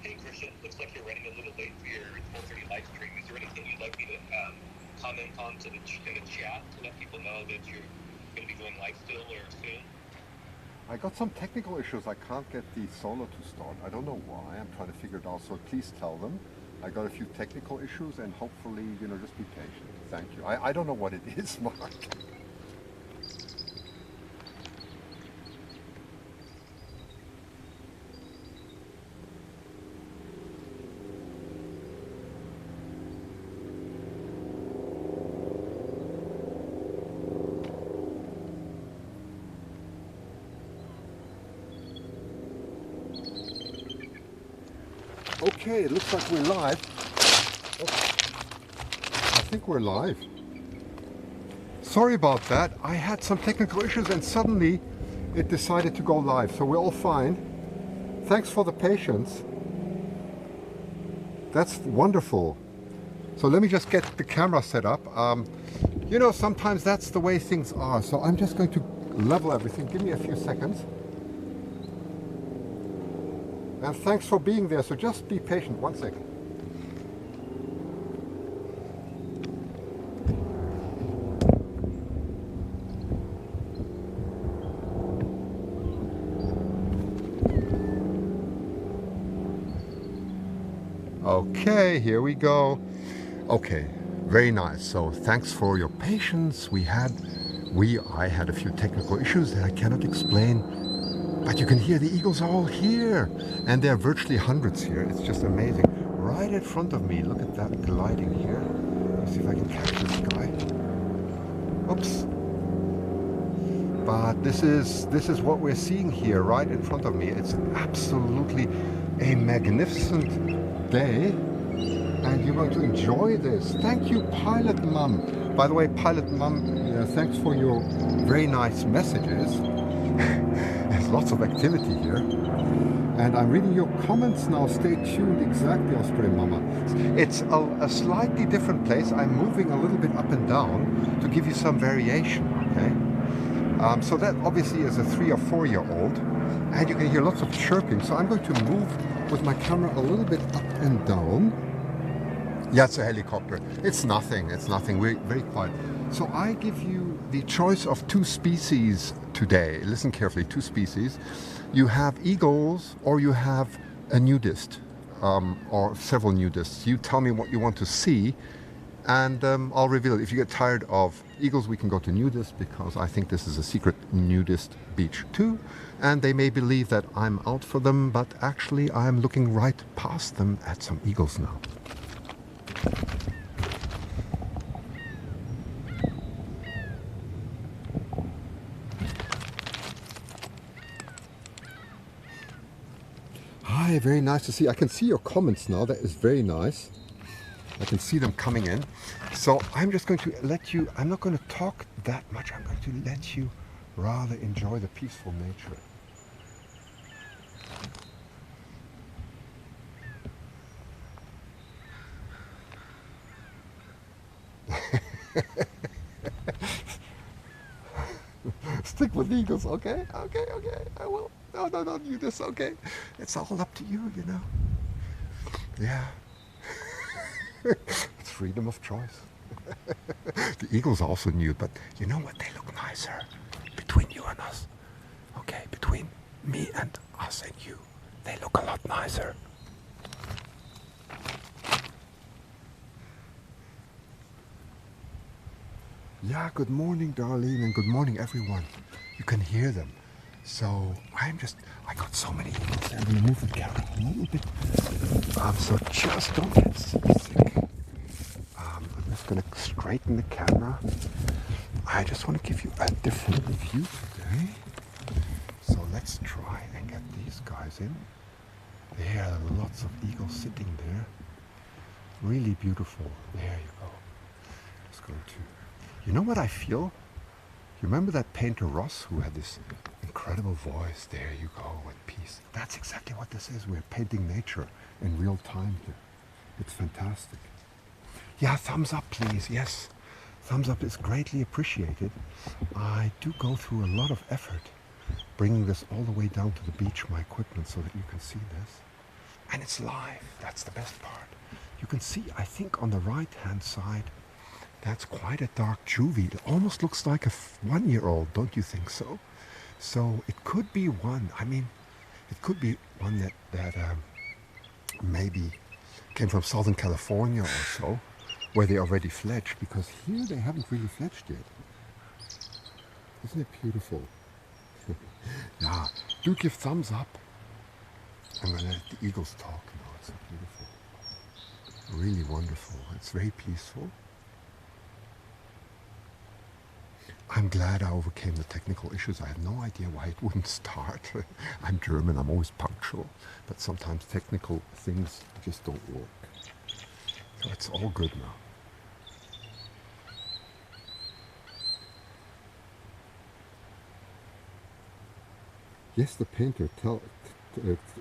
Hey Christian, looks like you're running a little late for your 4:30 live stream. Is there anything you'd like me to comment on to in the chat to let people know that you're going to be going live still or soon? I got some technical issues. I can't get the solo to start. I don't know why. I'm trying to figure it out. So please tell them. I got a few technical issues, and hopefully, just be patient. Thank you. I don't know what it is, Mark. Okay, it looks like we're live. I think we're live. Sorry about that. I had some technical issues and suddenly it decided to go live. So we're all fine. Thanks for the patience. That's wonderful. So let me just get the camera set up. Sometimes that's the way things are. So I'm just going to level everything. Give me a few seconds. And thanks for being there. So just be patient. 1 second. Okay, here we go. Okay, very nice. So thanks for your patience. I had a few technical issues that I cannot explain, but you can hear the eagles are all here, and there are virtually hundreds here. It's just amazing. Right in front of me, look at that gliding here. Let's see if I can catch this guy. Oops. But this is what we're seeing here right in front of me. It's absolutely a magnificent day, and you're going to enjoy this. Thank you, Pilot Mum. By the way, Pilot Mum, thanks for your very nice messages. There's lots of activity here, and I'm reading your comments now. Stay tuned. Exactly, Australian Mama. It's a slightly different place. I'm moving a little bit up and down to give you some variation. Okay. So that obviously is a 3 or 4 year old, and you can hear lots of chirping. So I'm going to move with my camera a little bit up and down. Yeah, it's a helicopter. It's nothing. We're very quiet. So I give you the choice of 2 species today. Listen carefully, 2 species. You have eagles or you have a nudist, or several nudists. You tell me what you want to see, and I'll reveal it. If you get tired of eagles, we can go to nudist, because I think this is a secret nudist beach too. And they may believe that I'm out for them, but actually I'm looking right past them at some eagles now. Hi, very nice to see. I can see your comments now. That is very nice. I can see them coming in. So I'm just going to let you, I'm not going to talk that much. I'm going to let you rather enjoy the peaceful nature. Stick with eagles, okay? Okay, I will. No, don't do this, okay? It's all up to you, Yeah. It's freedom of choice. The eagles are also nude, but you know what? They look nicer between you and us. Okay, between me and us and you, they look a lot nicer. Yeah, good morning, Darlene, and good morning, everyone. You can hear them. So I got so many eagles. I'm going to move the camera a little bit. So just don't get sick. I'm just going to straighten the camera. I just want to give you a different view today. So let's try and get these guys in. There are lots of eagles sitting there. Really beautiful. There you go. Just going to... You know what I feel? You remember that painter Ross, who had this incredible voice? There you go, with peace. That's exactly what this is. We're painting nature in real time here. It's fantastic. Yeah, thumbs up, please. Yes, thumbs up is greatly appreciated. I do go through a lot of effort bringing this all the way down to the beach, my equipment, so that you can see this. And it's live. That's the best part. You can see, I think on the right hand side, that's quite a dark Juvenile. It almost looks like a 1-year-old, don't you think so? So it could be one. I mean, it could be one that maybe came from Southern California or so, where they already fledged, because here they haven't really fledged yet. Isn't it beautiful? Yeah, do give thumbs up. I'm gonna let the eagles talk now. It's so beautiful. Really wonderful. It's very peaceful. I'm glad I overcame the technical issues. I have no idea why it wouldn't start. I'm German, I'm always punctual, but sometimes technical things just don't work. So it's all good now. Yes, the painter,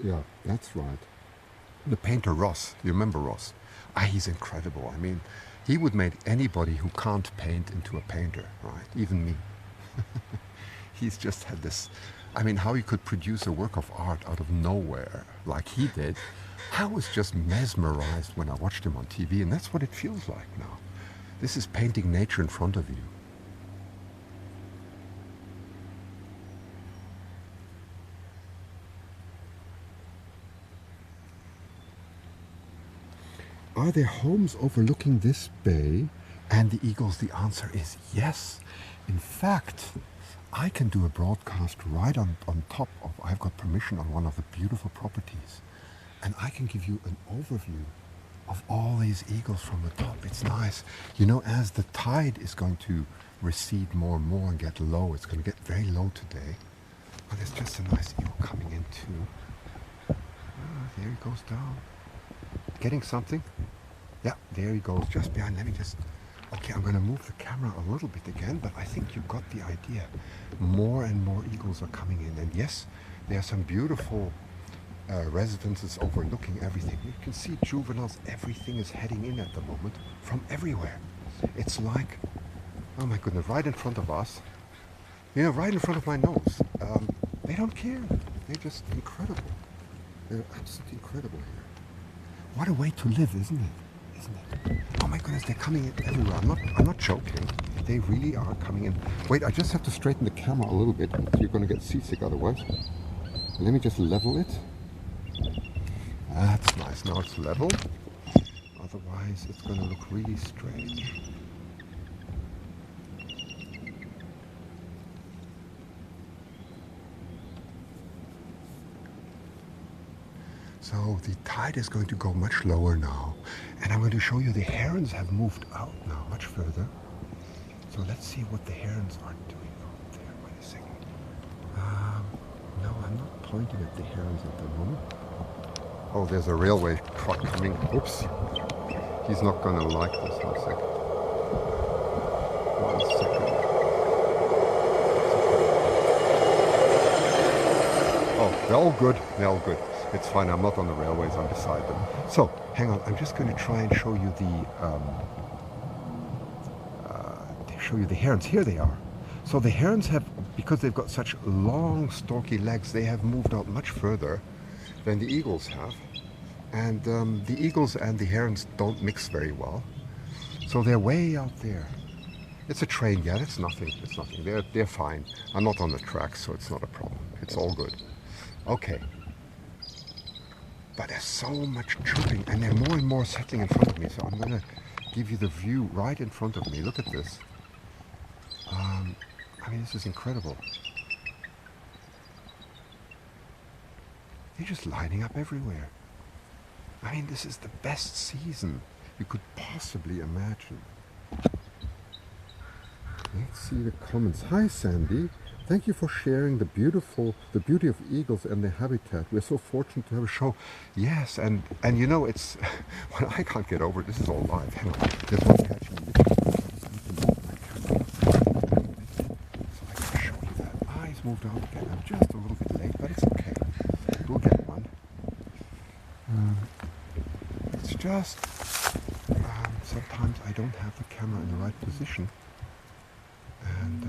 yeah, that's right. The painter Ross, you remember Ross? He's incredible. I mean, he would make anybody who can't paint into a painter, right? Even me. He's just had this, I mean, how he could produce a work of art out of nowhere, like he did. I was just mesmerized when I watched him on TV, and that's what it feels like now. This is painting nature in front of you. Are there homes overlooking this bay? And the eagles, the answer is yes. In fact, I can do a broadcast right on top of, I've got permission on one of the beautiful properties. And I can give you an overview of all these eagles from the top. It's nice. You know, as the tide is going to recede more and more and get low, it's going to get very low today. But there's just a nice eagle coming in too. There he goes down. Getting something? Yeah, there he goes, just behind. Let me just... Okay, I'm going to move the camera a little bit again, but I think you got the idea. More and more eagles are coming in. And yes, there are some beautiful residences overlooking everything. You can see juveniles, everything is heading in at the moment from everywhere. It's like, oh my goodness, right in front of us. You know, right in front of my nose. They don't care. They're just incredible. They're absolutely incredible here. What a way to live, isn't it? Isn't it? Oh my goodness, they're coming in everywhere. I'm not joking. They really are coming in. Wait, I just have to straighten the camera a little bit. You're going to get seasick otherwise. Let me just level it. That's nice. Now it's level. Otherwise, it's going to look really strange. So the tide is going to go much lower now, and I'm going to show you the herons have moved out now, much further. So let's see what the herons are doing out there. Wait a second. No, I'm not pointing at the herons at the moment. Oh, there's a railway truck coming. Oops. He's not going to like this. One second. One second. Oh, they're all good. They're all good. It's fine, I'm not on the railways, I'm beside them. So, hang on, I'm just going to try and show you the herons. Here they are. So the herons have, because they've got such long, stalky legs, they have moved out much further than the eagles have. And the eagles and the herons don't mix very well. So they're way out there. It's a train, yeah, it's nothing, it's nothing. They're fine. I'm not on the track, so it's not a problem. It's all good. Okay. But there's so much chirping, and they're more and more settling in front of me, so I'm going to give you the view right in front of me. Look at this. I mean, this is incredible. They're just lining up everywhere. I mean, this is the best season you could possibly imagine. Let's see the comments. Hi, Sandy. Thank you for sharing the beauty of eagles and their habitat. We're so fortunate to have a show. Yes, and you know, it's when I can't get over it. This is all live. Hang on, there's one catching me. So I can show you that. He's moved out again. I'm just a little bit late, but it's okay. We'll get one. It's just sometimes I don't have the camera in the right position, and.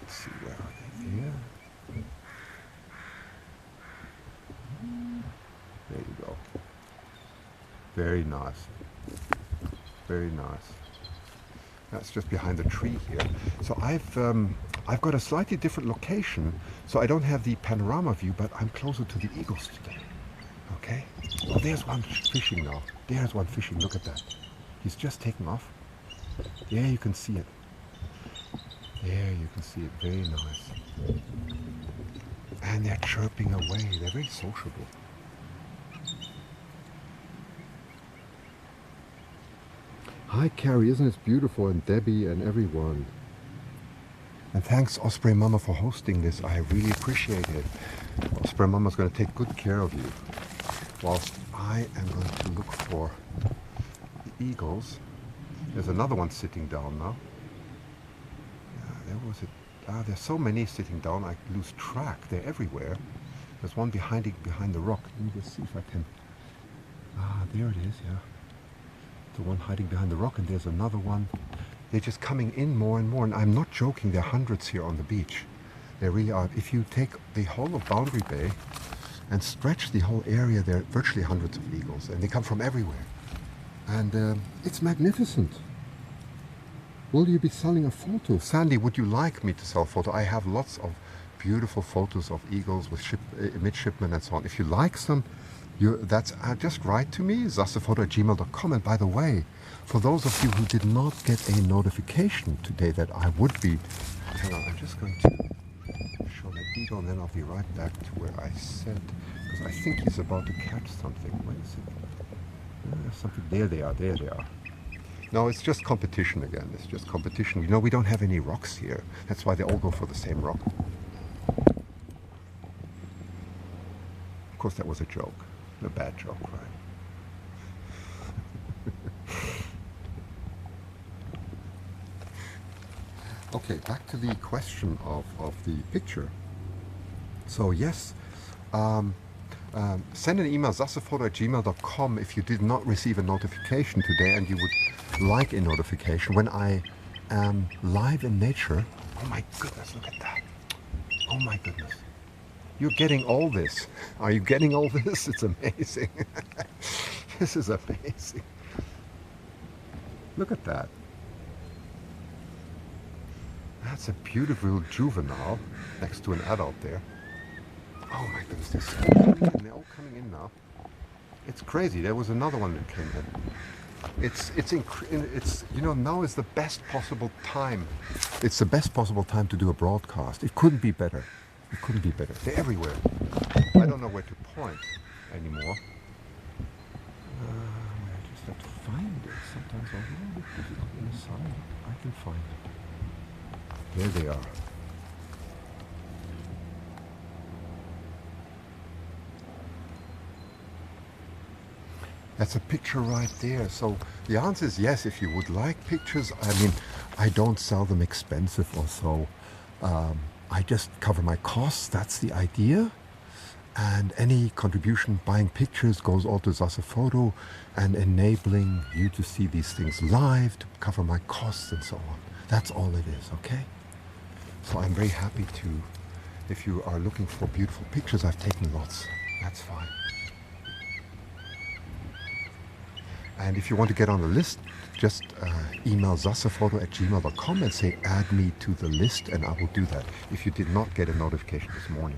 Let's see, where are they? There. Very nice. Very nice. That's just behind the tree here. So I've got a slightly different location, so I don't have the panorama view, but I'm closer to the eagles today. Okay? Oh, there's one fishing now. There's one fishing. Look at that. He's just taken off. There you can see it. There you can see it. Very nice. And they're chirping away. They're very sociable. Hi Carrie, isn't it beautiful? And Debbie and everyone. And thanks Osprey Mama for hosting this. I really appreciate it. Osprey Mama's going to take good care of you. Whilst I am going to look for the eagles. There's another one sitting down now. There was it. There's so many sitting down, I lose track. They're everywhere. There's one behind the rock. Let me just see if I can. There it is, yeah. The one hiding behind the rock, and there's another one. They're just coming in more and more, and I'm not joking. There are hundreds here on the beach. There really are. If you take the whole of Boundary Bay and stretch the whole area, there are virtually hundreds of eagles, and they come from everywhere. And it's magnificent. Will you be selling a photo? Sandy, would you like me to sell a photo? I have lots of beautiful photos of eagles with midshipmen and so on. If you like some, that's just write to me, SassePhoto@gmail.com. And by the way, for those of you who did not get a notification today that I would be, hang on, I'm just going to show that eagle and then I'll be right back to where I said, because I think he's about to catch something. Wait a second. Something. There they are, there they are. No, it's just competition again. It's just competition. You know, we don't have any rocks here. That's why they all go for the same rock. Of course, that was a joke. A bad joke, right? Okay, back to the question of the picture. So yes, send an email, SassePhoto@gmail.com, if you did not receive a notification today and you would like a notification when I am live in nature. Oh my goodness, look at that. Oh my goodness. You're getting all this. Are you getting all this? It's amazing. This is amazing. Look at that. That's a beautiful juvenile next to an adult there. Oh my goodness, they're all coming in now. It's crazy. There was another one that came in. It's you know, now is the best possible time. It's the best possible time to do a broadcast. It couldn't be better. It couldn't be better. They're everywhere. I don't know where to point anymore. I just have to find it. Sometimes I know if it's on the side. I can find it. There they are. That's a picture right there. So the answer is yes, if you would like pictures. I mean, I don't sell them expensive or so. I just cover my costs. That's the idea. And any contribution buying pictures goes all to SassePhoto and enabling you to see these things live, to cover my costs and so on. That's all it is, okay? So I'm very happy to, if you are looking for beautiful pictures, I've taken lots. That's fine. And if you want to get on the list, just email SassePhoto@gmail.com and say add me to the list, and I will do that if you did not get a notification this morning.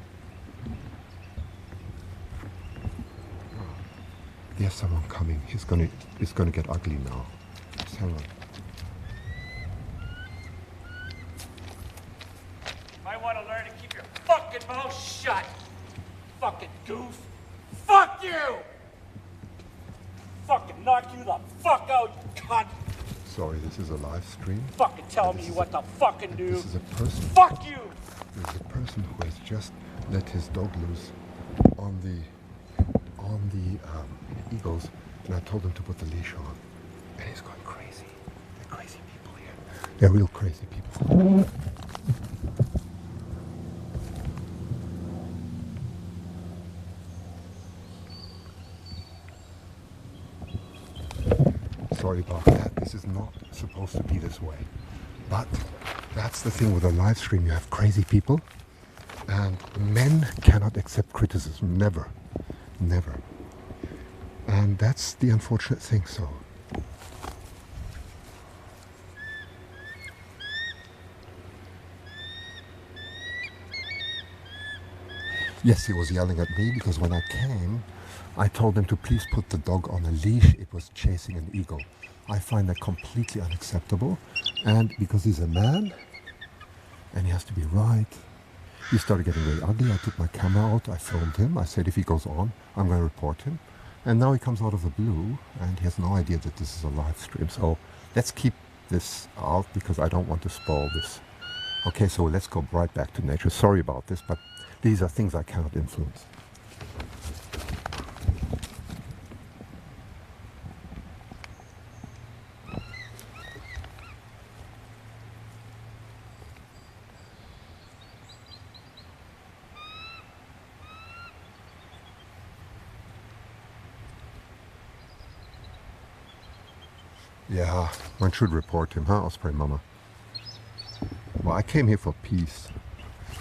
There's someone coming. It's gonna get ugly now. Just hang on. I want to learn to keep your fucking mouth shut. Fucking goof. Fuck you! Fucking knock you the fuck out, you cunt! Sorry, this is a live stream. Fucking tell me what to fucking do. This is a person. Fuck you! There's a person who has just let his dog loose on the eagles, and I told him to put the leash on, and he's going crazy. They're crazy people here. They're real crazy people. Sorry about that. This is not supposed to be this way. But that's the thing with a live stream. You have crazy people, and men cannot accept criticism. Never. Never. And that's the unfortunate thing, so. Yes, he was yelling at me because when I came, I told him to please put the dog on a leash. It was chasing an eagle. I find that completely unacceptable. And because he's a man, and he has to be right, he started getting very ugly. I took my camera out, I filmed him. I said if he goes on, I'm going to report him. And now he comes out of the blue, and he has no idea that this is a live stream. So let's keep this out because I don't want to spoil this. Okay, so let's go right back to nature. Sorry about this, but these are things I cannot influence. Yeah, one should report him, huh, Osprey Mama? Well, I came here for peace.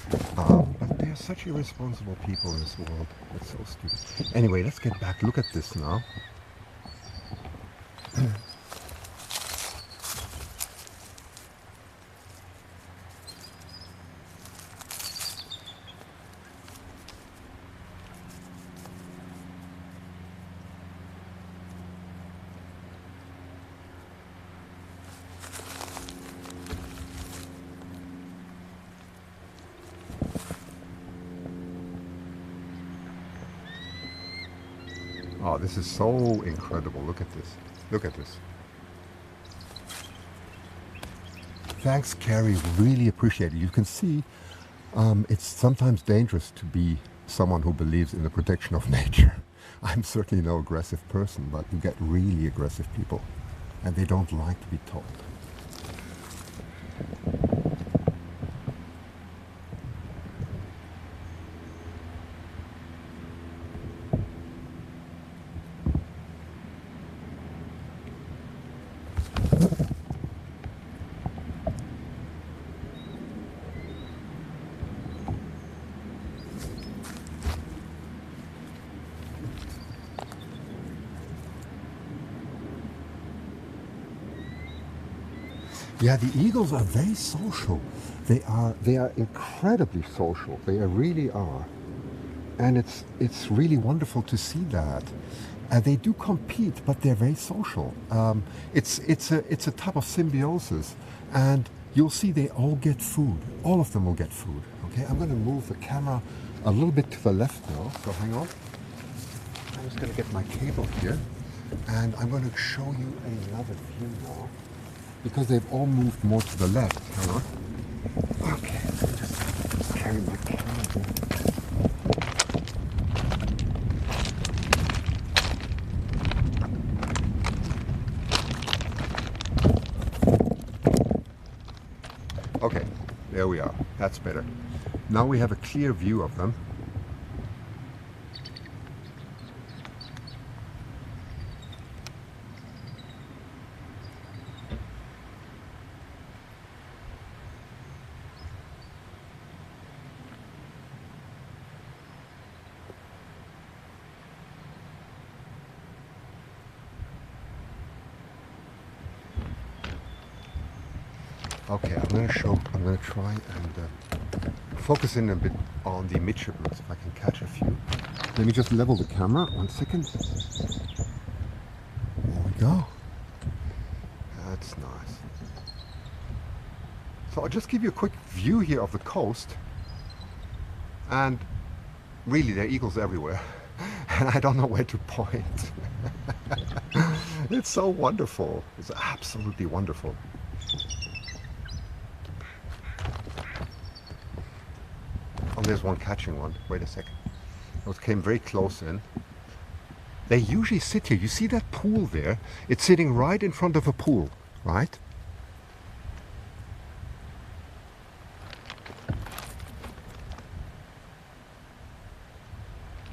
But there are such irresponsible people in this world. It's so stupid. Anyway, let's get back. Look at this now. Oh, this is so incredible. Look at this. Look at this. Thanks, Carrie. Really appreciate it. You can see it's sometimes dangerous to be someone who believes in the protection of nature. I'm certainly no aggressive person, but you get really aggressive people, and they don't like to be told. Yeah, the eagles are very social. They are incredibly social. They really are, and it's really wonderful to see that. They do compete, but they're very social. It's a type of symbiosis, and you'll see they all get food. All of them will get food. Okay, I'm going to move the camera a little bit to the left now. So hang on. I'm just going to get my cable here, and I'm going to show you another view now. Because they've all moved more to the left. Hang on. Okay, let me just carry my camera here. Okay, there we are. That's better. Now we have a clear view of them. Okay, I'm going to try and focus in a bit on the midshipmans if I can catch a few. Let me just level the camera, 1 second. There we go. That's nice. So I'll just give you a quick view here of the coast. And really, there are eagles everywhere. And I don't know where to point. It's so wonderful. It's absolutely wonderful. Oh, there's one catching one. Wait a second. It came very close in. They usually sit here. You see that pool there? It's sitting right in front of a pool, right?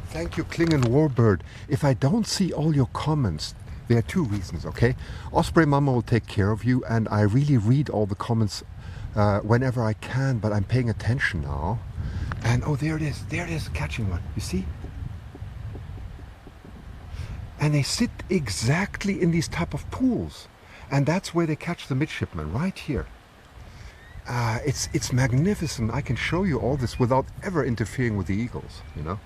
Thank you, Klingon Warbird. If I don't see all your comments, there are two reasons, okay? Osprey Mama will take care of you, and I really read all the comments whenever I can, but I'm paying attention now. And oh, there it is, catching one, you see? And they sit exactly in these type of pools. And that's where they catch the midshipmen, right here. It's magnificent. I can show you all this without ever interfering with the eagles, you know.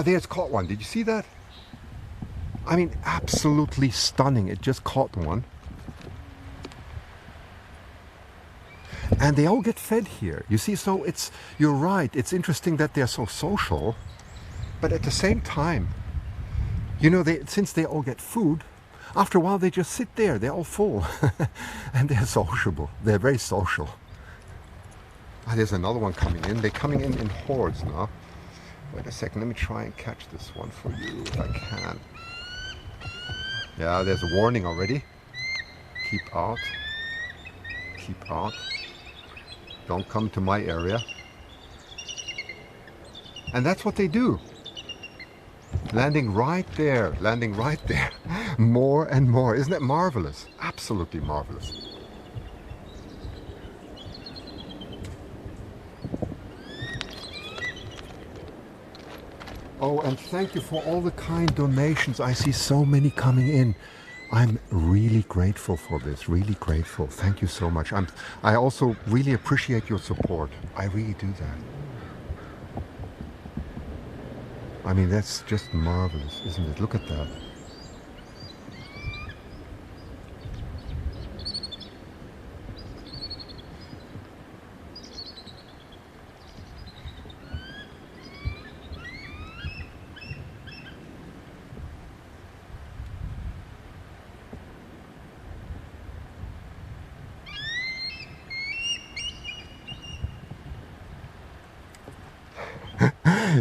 There's caught one. Did you see that? I mean, absolutely stunning. It just caught one. And they all get fed here. You see, so you're right. It's interesting that they're so social. But at the same time, you know, since they all get food, after a while they just sit there. They're all full. And they're sociable. They're very social. There's another one coming in. They're coming in hordes now. Wait a second. Let me try and catch this one for you if I can. Yeah, there's a warning already. Keep out. Keep out. Don't come to my area. And that's what they do. Landing right there, landing right there. More and more. Isn't that marvelous? Absolutely marvelous. Oh, and thank you for all the kind donations. I see so many coming in. I'm really grateful for this, really grateful. Thank you so much. I also really appreciate your support. I really do that. I mean, that's just marvelous, isn't it? Look at that.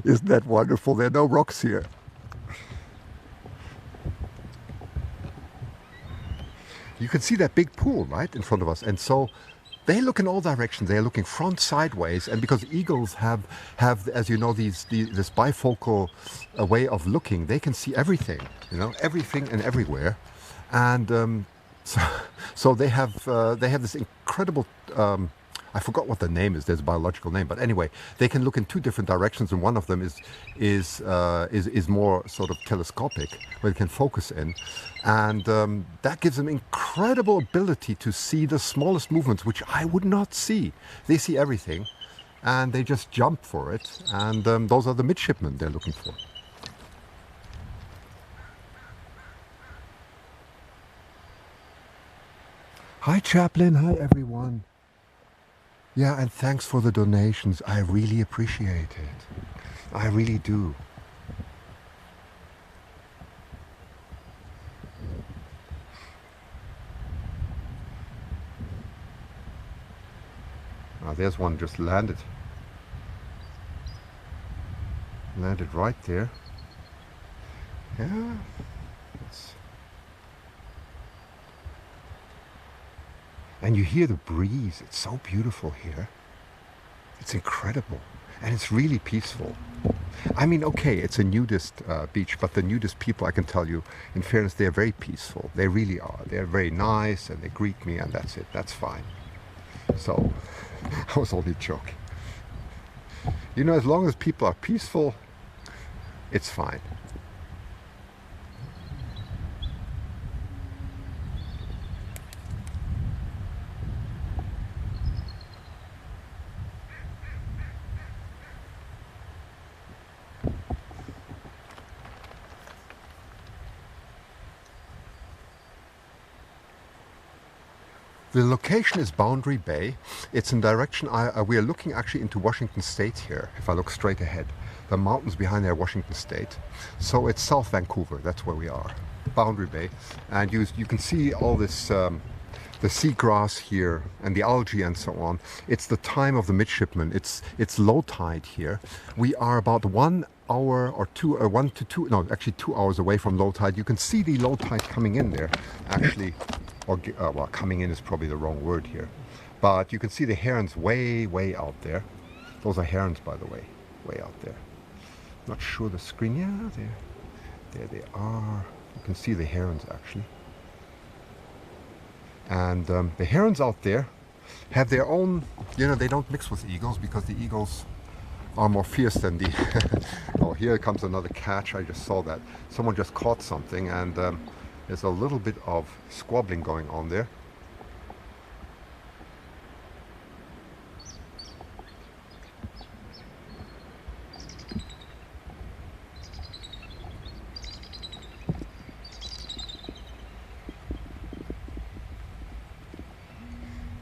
Isn't that wonderful? There are no rocks here. You can see that big pool right in front of us, and so they look in all directions. They're looking front, sideways, and because eagles have as you know, this bifocal way of looking, they can see everything, you know, everything and everywhere, and so they have this incredible. I forgot what the name is. There's a biological name, but anyway, they can look in two different directions, and one of them is more sort of telescopic, where they can focus in, and that gives them incredible ability to see the smallest movements, which I would not see. They see everything, and they just jump for it, and those are the midshipmen they're looking for. Hi, Chaplain. Hi, everyone. Yeah, and thanks for the donations. I really appreciate it. I really do. There's one just landed. Landed right there. Yeah. And you hear the breeze. It's so beautiful here. It's incredible. And it's really peaceful. I mean, okay, it's a nudist beach, but the nudist people, I can tell you, in fairness, they're very peaceful. They really are. They're very nice, and they greet me, and that's it. That's fine. So, I was only joking. You know, as long as people are peaceful, it's fine. The location is Boundary Bay. It's in direction, we are looking actually into Washington State here, if I look straight ahead. The mountains behind there are Washington State. So it's South Vancouver, that's where we are. Boundary Bay. And you can see all this, the seagrass here and the algae and so on. It's the time of the midshipmen. It's low tide here. We are about 1 hour or 2 hours away from low tide. You can see the low tide coming in there, actually. Well, coming in is probably the wrong word here. But you can see the herons way, way out there. Those are herons, by the way, way out there. Not sure the screen, yeah, there they are. You can see the herons, actually. And the herons out there have their own, you know, they don't mix with eagles because the eagles are more fierce than the... Oh, here comes another catch. I just saw that. Someone just caught something, and there's a little bit of squabbling going on there.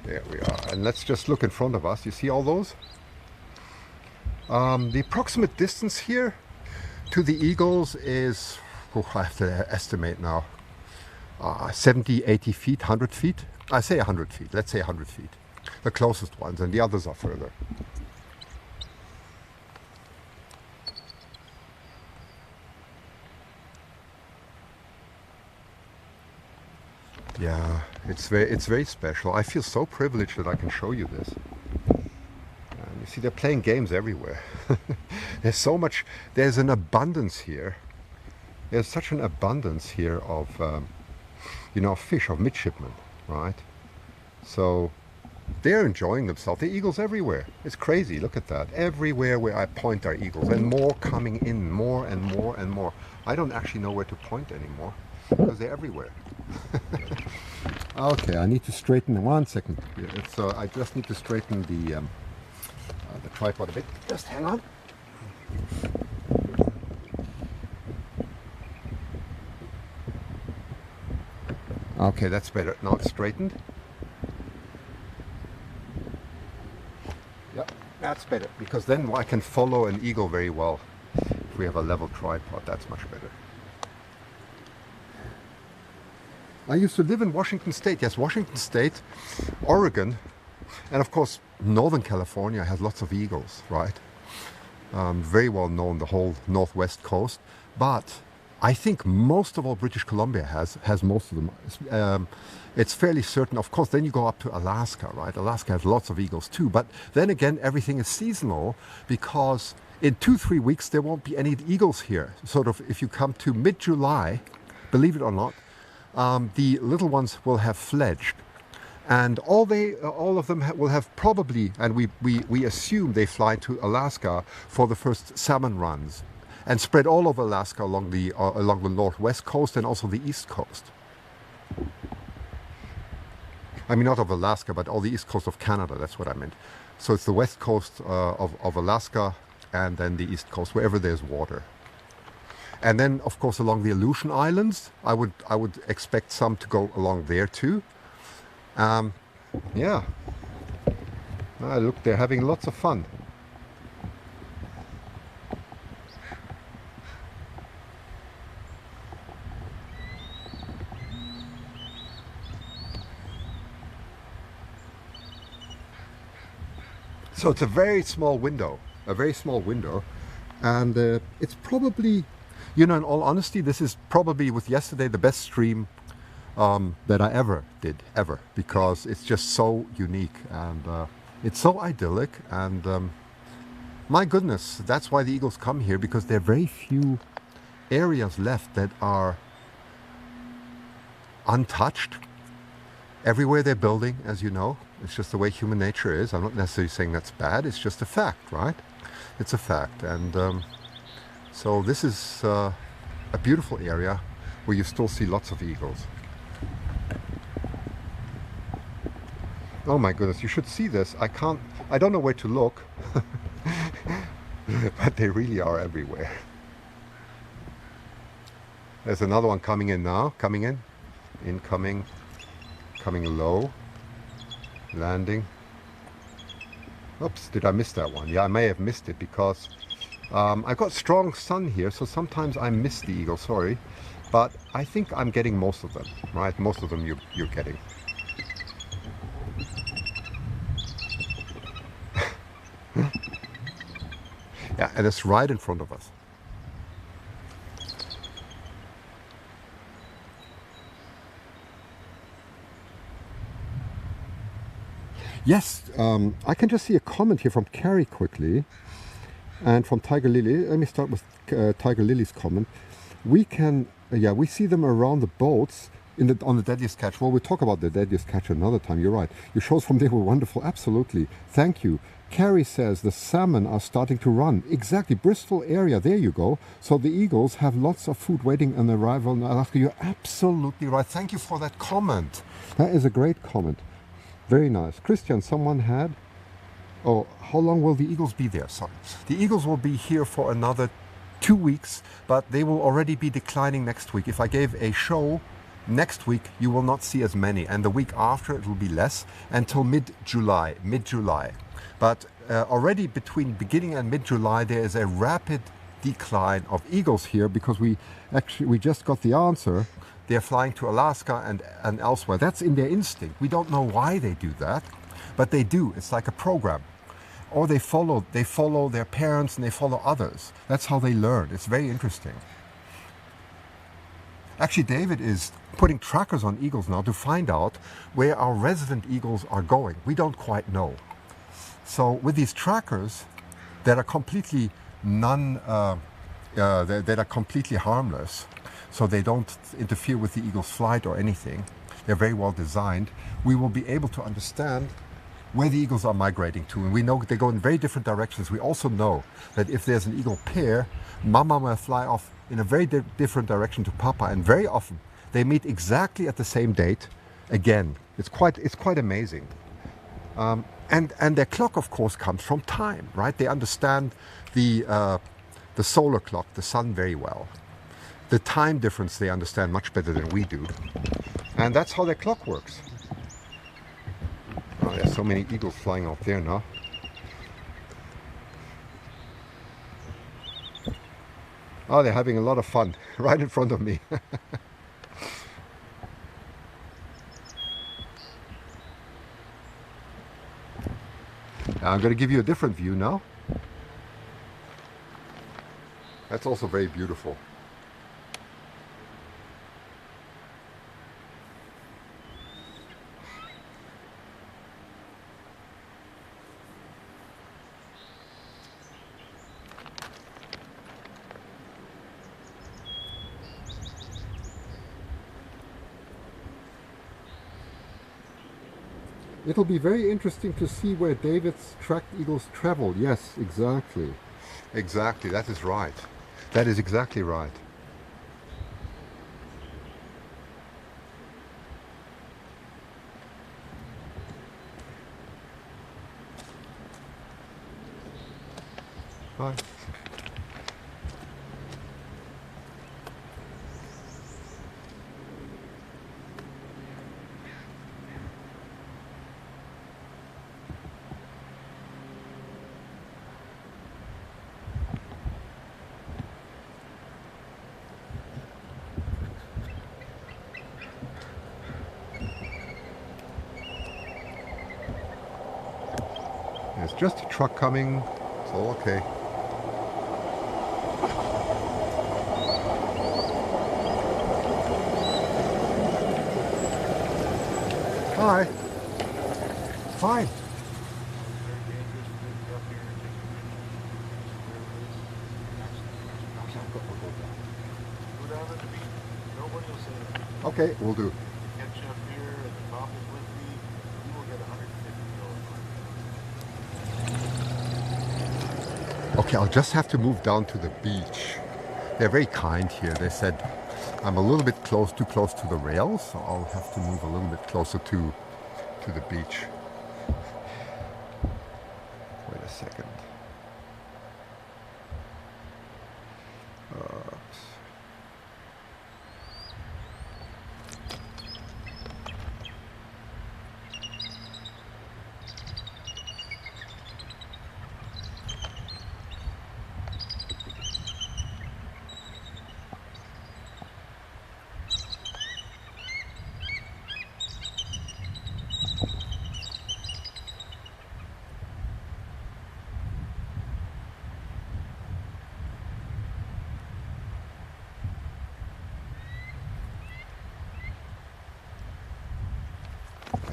There we are. And let's just look in front of us. You see all those? The approximate distance here to the eagles is, oh, I have to estimate now, 70, 80 feet, 100 feet. I say 100 feet. Let's say 100 feet. The closest ones, and the others are further. Yeah, it's very special. I feel so privileged that I can show you this. You see, they're playing games everywhere. There's so much, there's an abundance here. There's such an abundance here of, you know, fish, of midshipmen, right? So they're enjoying themselves. The eagles everywhere. It's crazy. Look at that. Everywhere where I point are eagles, and more coming in, more and more and more. I don't actually know where to point anymore because they're everywhere. Okay, I need to straighten 1 second. It's, I just need to straighten the tripod a bit. Just hang on. Okay, that's better. Now it's straightened. Yep, that's better, because then I can follow an eagle very well. If we have a level tripod, that's much better. I used to live in Washington State. Yes, Washington State, Oregon, and of course Northern California has lots of eagles, right? Very well known, the whole northwest coast. But I think most of all British Columbia has most of them. It's fairly certain. Of course, then you go up to Alaska, right? Alaska has lots of eagles too. But then again, everything is seasonal, because in 2-3 weeks there won't be any eagles here. Sort of, if you come to mid-July, believe it or not, the little ones will have fledged, and all of them will have probably, and we assume they fly to Alaska for the first salmon runs, and spread all over Alaska along the northwest coast and also the east coast. I mean, not of Alaska, but all the east coast of Canada. That's what I meant. So it's the west coast of Alaska, and then the east coast, wherever there's water. And then, of course, along the Aleutian Islands, I would expect some to go along there too. Yeah. Look, they're having lots of fun. So it's a very small window, and it's probably, you know, in all honesty, this is probably, with yesterday, the best stream that I ever did, because it's just so unique, and it's so idyllic, and my goodness, that's why the eagles come here, because there are very few areas left that are untouched. Everywhere they're building, as you know. It's just the way human nature is. I'm not necessarily saying that's bad, it's just a fact, right? It's a fact, and so this is a beautiful area where you still see lots of eagles. Oh my goodness, you should see this. I don't know where to look, but they really are everywhere. There's another one coming in now, incoming, coming low, landing. Oops, did I miss that one? Yeah, I may have missed it, because I got strong sun here, so sometimes I miss the eagle, sorry. But I think I'm getting most of them, right? Most of them you're getting. Yeah, and it's right in front of us. Yes, I can just see a comment here from Carrie quickly, and from Tiger Lily. Let me start with Tiger Lily's comment. We can, yeah, we see them around the boats, On the deadliest catch. Well, we'll talk about the deadliest catch another time. You're right. Your shows from there were wonderful. Absolutely. Thank you. Carrie says the salmon are starting to run. Exactly. Bristol area. There you go. So the eagles have lots of food waiting on arrival in Alaska. You're absolutely right. Thank you for that comment. That is a great comment. Very nice. Christian, someone had... Oh, how long will the eagles be there? Sorry. The eagles will be here for another 2 weeks, but they will already be declining next week. If I gave a show next week, you will not see as many, and the week after it will be less until mid-July. But already between beginning and mid-July, there is a rapid decline of eagles here because we just got the answer. They're flying to Alaska and elsewhere. That's in their instinct. We don't know why they do that, but they do. It's like a program. Or they follow their parents and they follow others. That's how they learn. It's very interesting. Actually, David is putting trackers on eagles now to find out where our resident eagles are going. We don't quite know. So with these trackers that are completely that are completely harmless, so they don't interfere with the eagle's flight or anything, they're very well designed, we will be able to understand where the eagles are migrating to. And we know they go in very different directions. We also know that if there's an eagle pair, mama will fly off in a very different direction to papa, and very often they meet exactly at the same date again. It's quite amazing. And their clock, of course, comes from time, right? They understand the solar clock, the sun, very well. The time difference they understand much better than we do. And that's how their clock works. Oh, there's so many eagles flying out there now. Oh, they're having a lot of fun right in front of me. I'm going to give you a different view now. That's also very beautiful. It'll be very interesting to see where David's tracked eagles travel. Yes, exactly. Exactly, that is right. That is exactly right. Hi. It's just a truck coming. It's all okay. Hi. Fine. Okay, we'll do. Catch up here at the top with me, you will get $150. Okay, I'll just have to move down to the beach. They're very kind here. They said I'm a little bit too close to the rails, so I'll have to move a little bit closer to the beach. Wait a second.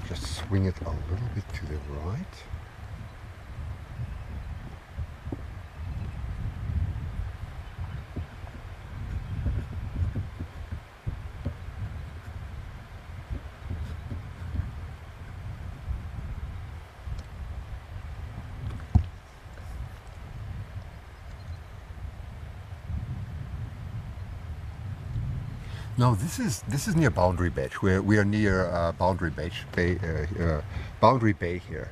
Just swing it a little bit to the right. No, this is near Boundary Beach. We are near Boundary Bay here.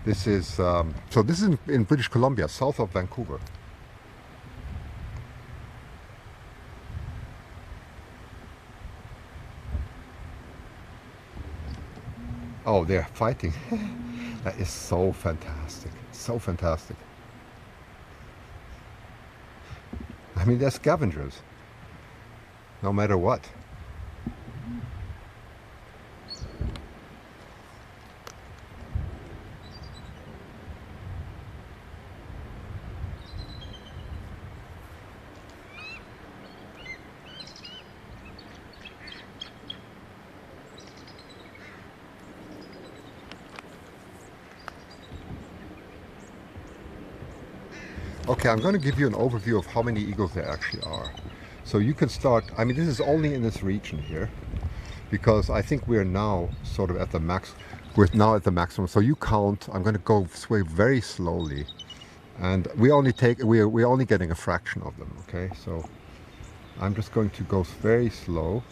This is so this is in British Columbia, south of Vancouver. Oh, they're fighting. That is so fantastic. So fantastic. I mean, they're scavengers. No matter what. Okay, I'm going to give you an overview of how many eagles there actually are. So you can start, I mean, this is only in this region here, because I think we're now sort of at the max, we're now at the maximum. So you count, I'm going to go sway very slowly, and we're only getting a fraction of them, okay? So I'm just going to go very slow.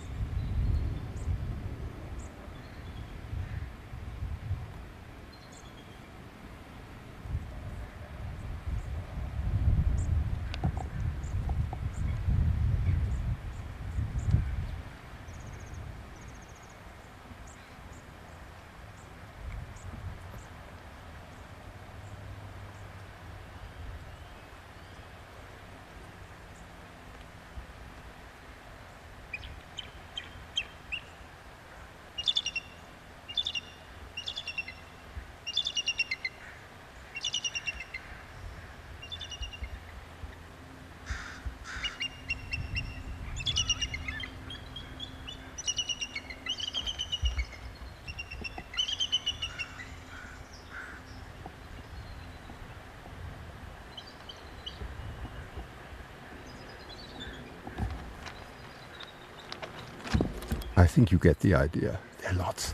I think you get the idea. There are lots.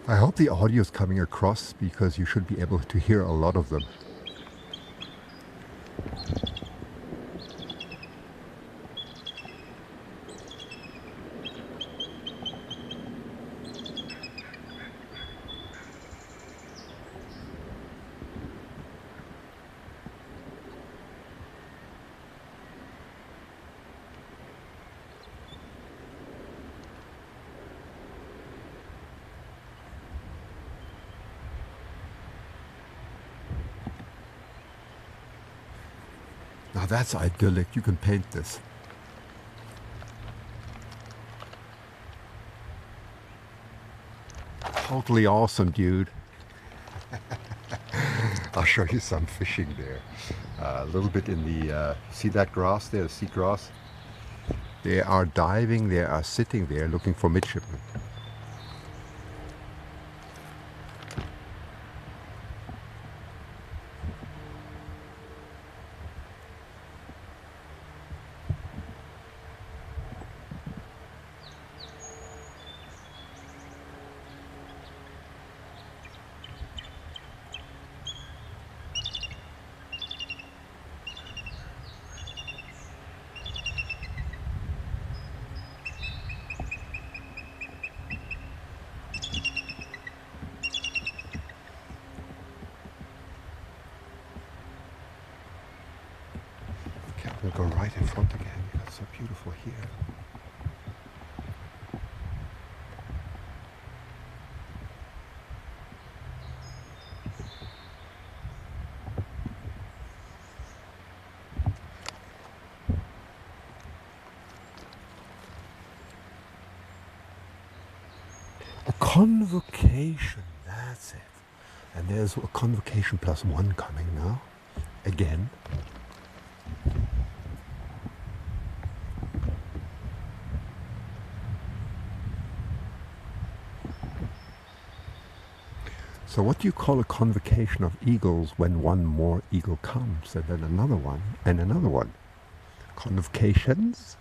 I hope the audio is coming across, because you should be able to hear a lot of them. Now that's idyllic. You can paint this. Totally awesome, dude. I'll show you some fishing there. A little bit in the, see that grass there, the seagrass? They are diving, they are sitting there looking for midshipmen. We'll go right in front again, because it's so beautiful here. A convocation, that's it. And there's a convocation +1 coming now, again. So what do you call a convocation of eagles when one more eagle comes and then another one and another one? Convocations?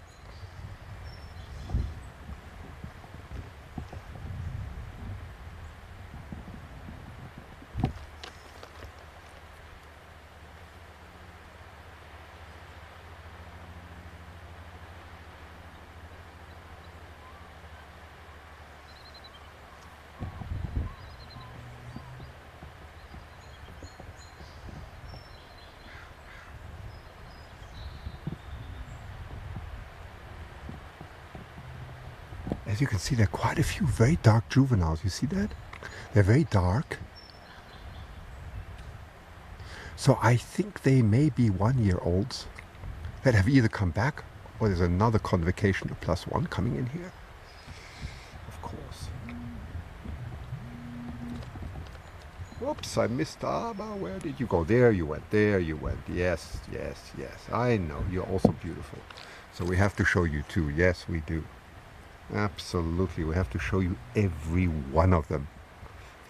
As you can see, there are quite a few very dark juveniles. You see that? They're very dark. So I think they may be 1-year-olds that have either come back or there's another convocation of +1 coming in here. Of course. Whoops, I missed Abba. Where did you go? There you went. There you went. Yes, yes, yes. I know. You're also beautiful. So we have to show you too. Yes, we do. Absolutely. We have to show you every one of them.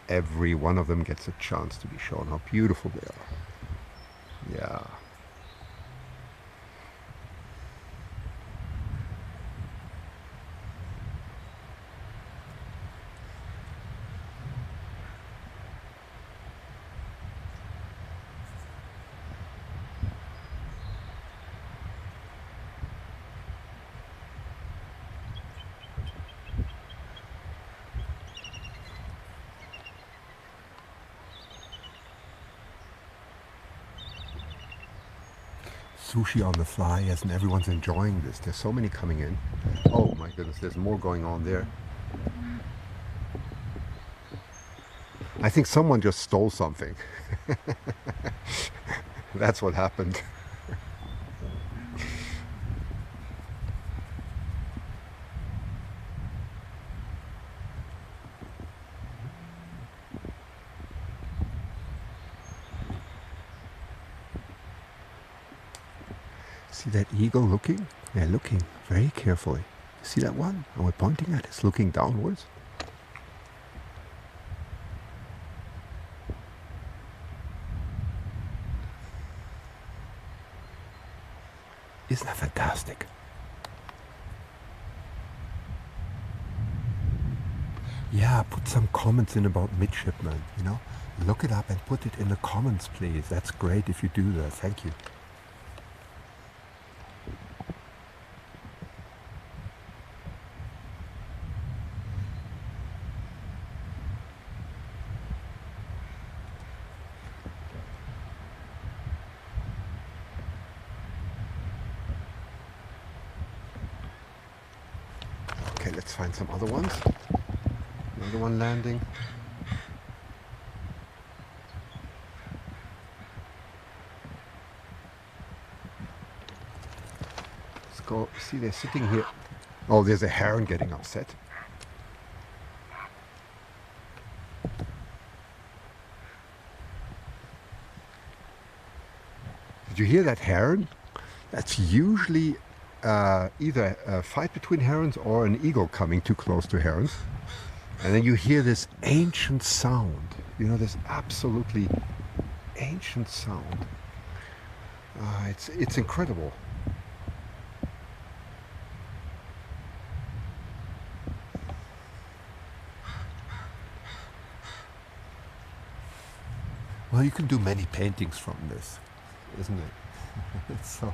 Every one of them gets a chance to be shown how beautiful they are. Yeah. Sushi on the fly, yes, and everyone's enjoying this. There's so many coming in. Oh my goodness, there's more going on there. I think someone just stole something. That's what happened. See that eagle looking? They're looking very carefully. See that one? And we're pointing at it. It's looking downwards. Isn't that fantastic? Yeah, put some comments in about midshipmen, you know? Look it up and put it in the comments, please. That's great if you do that. Thank you. Okay, let's find some other ones. Another one landing. Let's go. See, they're sitting here. Oh, there's a heron getting upset. Did you hear that heron? That's usually either a fight between herons or an eagle coming too close to herons. And then you hear this ancient sound. You know, this absolutely ancient sound. It's incredible. Well, you can do many paintings from this, isn't it? It's so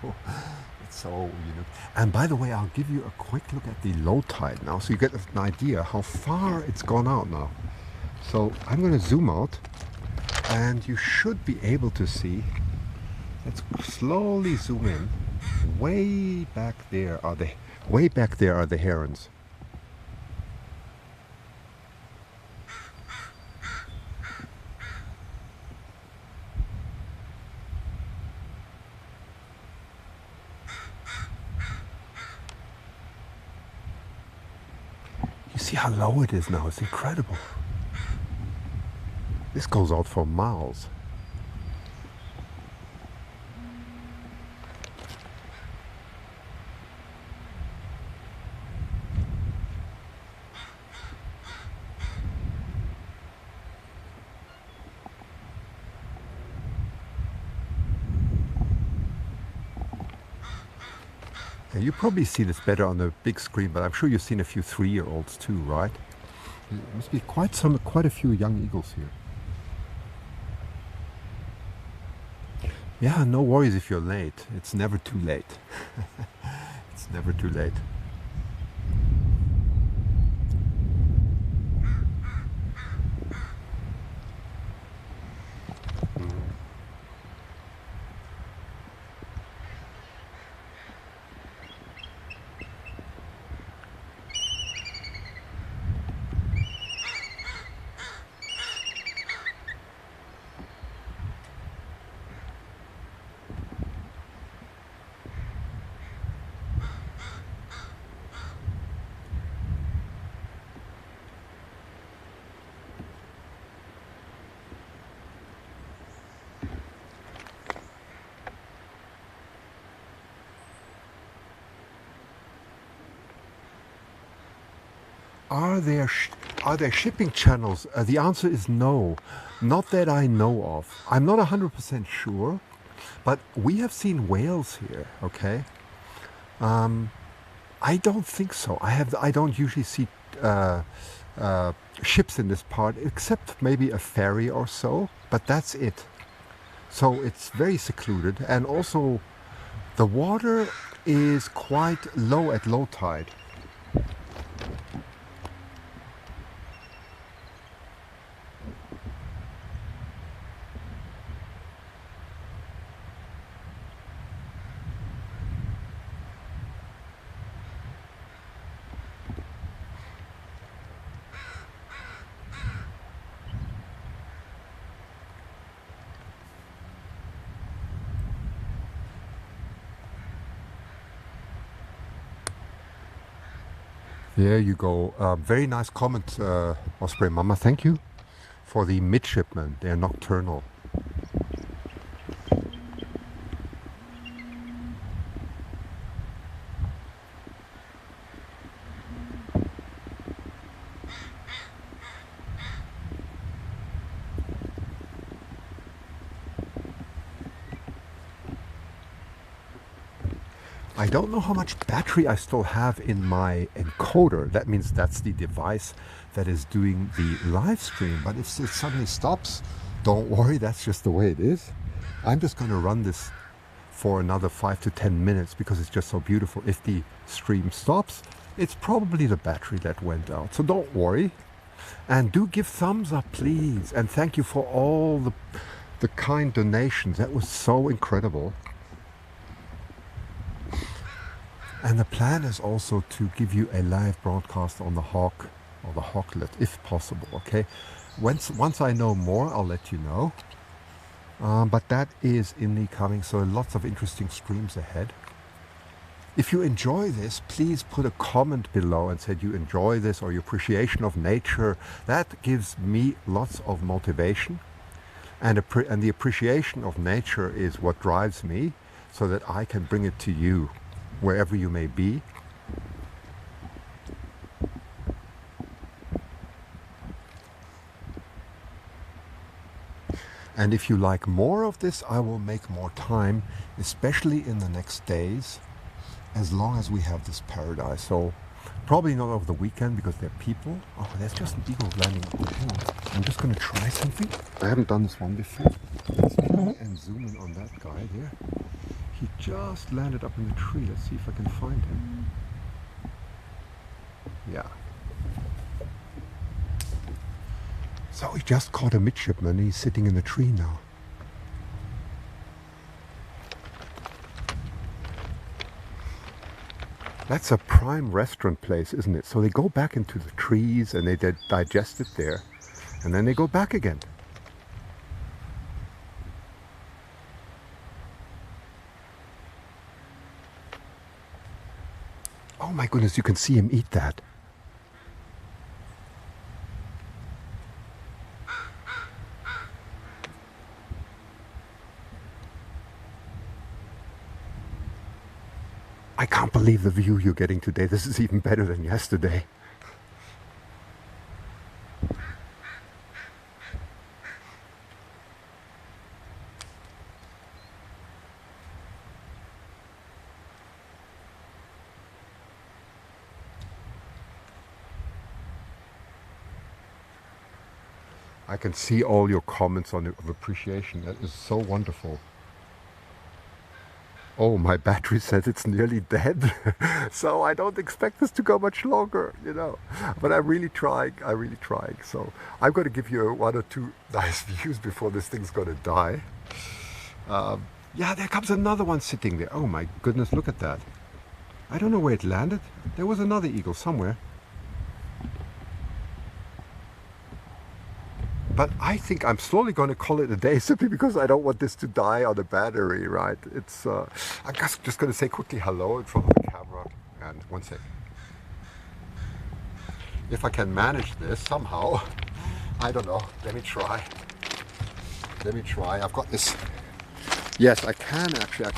unique. And by the way, I'll give you a quick look at the low tide now, so you get an idea how far it's gone out now. So I'm going to zoom out, and you should be able to see. Let's slowly zoom in. Way back there are the herons. You see how low it is now? It's incredible. This goes out for miles. Yeah, you probably see this better on the big screen, but I'm sure you've seen a few 3-year-olds too, right? There must be quite a few young eagles here. Yeah, no worries if you're late. It's never too late. It's never too late. Are there shipping channels? The answer is no, not that I know of. I'm not 100% sure, but we have seen whales here. Okay, I don't think so. I don't usually see ships in this part, except maybe a ferry or so. But that's it. So it's very secluded, and also the water is quite low at low tide. There you go. Very nice comment, Osprey Mama. Thank you for the midshipmen. They're nocturnal. I don't know how much battery I still have in my encoder. That means that's the device that is doing the live stream. But if it suddenly stops, don't worry, that's just the way it is. I'm just going to run this for another 5 to 10 minutes because it's just so beautiful. If the stream stops, it's probably the battery that went out. So don't worry. And do give thumbs up, please. And thank you for all the kind donations. That was so incredible. And the plan is also to give you a live broadcast on the Hawk or the Hawklet, if possible, okay? Once I know more, I'll let you know. But that is in the coming, so lots of interesting streams ahead. If you enjoy this, please put a comment below and say you enjoy this or your appreciation of nature. That gives me lots of motivation. And the appreciation of nature is what drives me so that I can bring it to you, wherever you may be. And if you like more of this, I will make more time, especially in the next days, as long as we have this paradise. So probably not over the weekend because there are people. Oh, there's just an eagle landing up there. Hang on. I'm just going to try something. I haven't done this one before. Let's try and zoom in on that guy there. He just landed up in the tree. Let's see if I can find him. Yeah. So he just caught a midshipman. He's sitting in the tree now. That's a prime restaurant place, isn't it? So they go back into the trees and they digest it there. And then they go back again. Oh my goodness, you can see him eat that. I can't believe the view you're getting today. This is even better than yesterday. I can see all your comments of appreciation. That is so wonderful. Oh, my battery says it's nearly dead. So I don't expect this to go much longer, you know. But I'm really trying, So I'm going to give you one or two nice views before this thing's going to die. Yeah, there comes another one sitting there. Oh my goodness, look at that. I don't know where it landed. There was another eagle somewhere. But I think I'm slowly going to call it a day simply because I don't want this to die on the battery, right? It's, I'm just going to say quickly hello in front of the camera. And one sec. If I can manage this somehow, I don't know. Let me try. I've got this. Yes, I can actually.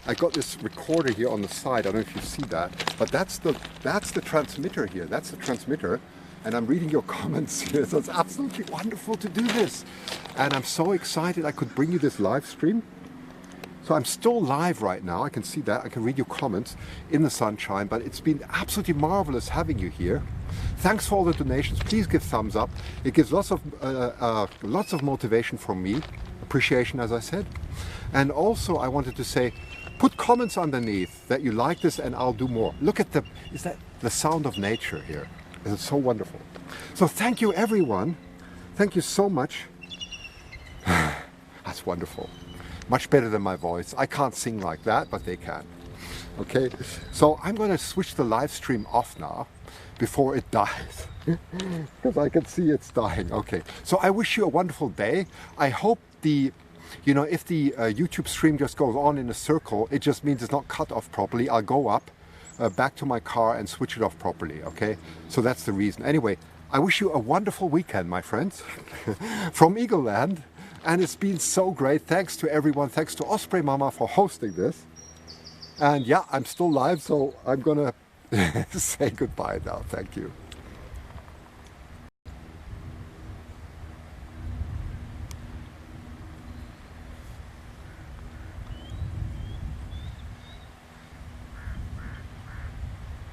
I got this recorder here on the side. I don't know if you see that, but that's the transmitter here. That's the transmitter. And I'm reading your comments here, so it's absolutely wonderful to do this. And I'm so excited I could bring you this live stream. So I'm still live right now, I can see that, I can read your comments in the sunshine, but it's been absolutely marvelous having you here. Thanks for all the donations, please give thumbs up. It gives lots of motivation from me, appreciation as I said. And also I wanted to say, put comments underneath that you like this and I'll do more. Look at is that the sound of nature here? It's so wonderful. So thank you everyone. Thank you so much. That's wonderful. Much better than my voice. I can't sing like that, but they can. Okay, so I'm going to switch the live stream off now before it dies. Because I can see it's dying. Okay, so I wish you a wonderful day. I hope if the YouTube stream just goes on in a circle, it just means it's not cut off properly. I'll go up back to my car and switch it off properly, okay? So that's the reason. Anyway, I wish you a wonderful weekend, my friends, from Eagle Land. And it's been so great. Thanks to everyone. Thanks to Osprey Mama for hosting this. And yeah, I'm still live, so I'm gonna say goodbye now. Thank you.